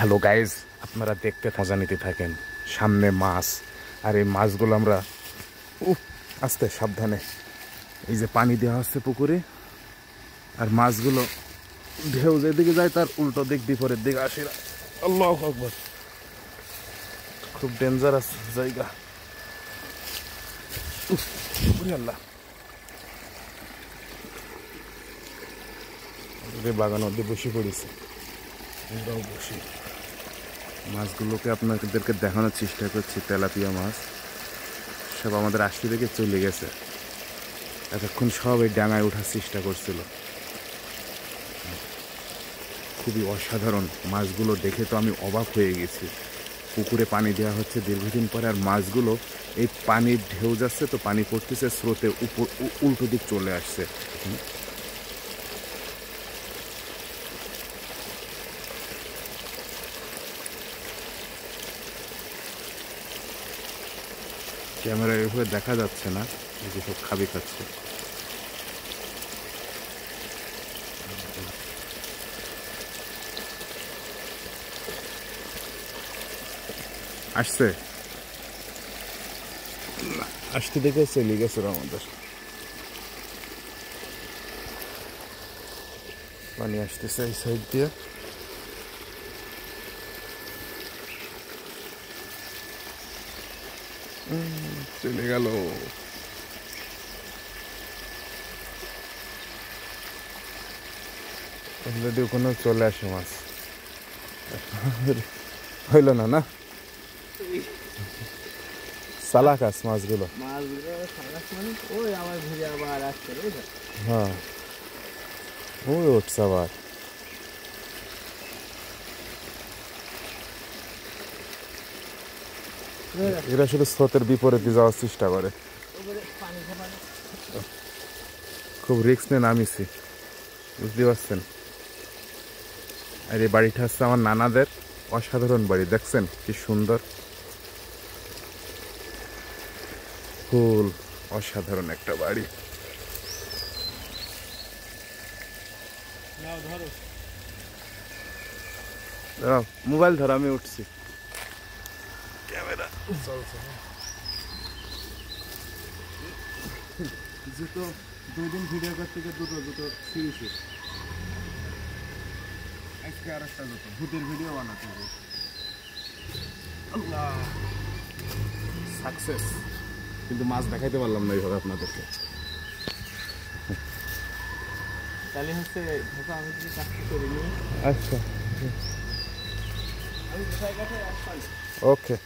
Hello guys, আপনারা দেখতে মজা নিতে থাকেন। সামনে মাছ, আর এই মাছগুলো আমরা আস্তে সাবধানে, এই যে পানি দেওয়া হচ্ছে পুকুরে, আর মাছগুলো ঢেউ যেদিকে যায় তার উল্টো দিক বিপরীত দিকে আসে। আল্লাহু আকবার, খুব ডেঞ্জারাস জায়গা। আল্লাহ, বাগান মধ্যে বসে পড়েছে, আমরাও বসি। মাছগুলোকে আপনাদেরকে দেখানোর চেষ্টা করছি। তেলাপিয়া মাছ সব আমাদের আশি থেকে চলে গেছে, এতক্ষণ সব এই ডাঙায় ওঠার চেষ্টা করছিল। খুবই অসাধারণ মাছগুলো দেখে তো আমি অবাক হয়ে গেছি। পুকুরে পানি দেওয়া হচ্ছে দীর্ঘদিন পরে, আর মাছগুলো এই পানির ঢেউ যাচ্ছে তো পানি পড়তেছে, স্রোতে উপর উল্টো দিক চলে আসছে। ক্যামেরায় এভাবে দেখা যাচ্ছে না, এই যে সব খাবি খাচ্ছে। আসছে, আসতে দেখে চলে গেছে আমাদের। পানি আসতেছে এই সাইড দিয়ে। চলে গেল। যদি ওখানে চলে আসে মাছ, হইল না না সালাকাস মাছগুলো। হ্যাঁ, ওই উঠছে আবার। এরা শুধু স্রোতের বিপরীতে যাওয়ার চেষ্টা করে। খুব রিস্ক নিয়ে নামিছি, বুঝতে পারছেন। আর এই বাড়িটা হচ্ছে আমার নানাদের। অসাধারণ বাড়ি, দেখছেন কি সুন্দর ফুল, অসাধারণ একটা বাড়ি। মোবাইল ধর, আমি উঠছি, ক্যামেরা চলছে। জুতো 2 দিন ভিডিও করতে গিয়ে দুটো সিরিজ, আজকে আর একটা জুতো ভূতের ভিডিও বানাতে হবে। আল্লাহ, সাকসেস। কিন্তু মাছ দেখাইতে পারলাম না এইভাবে আপনাদেরকে। তাহলে হচ্ছে আমি কিছু চাকরি করিনি। আচ্ছা, আমি জায়গাটায় আসলাম। ওকে।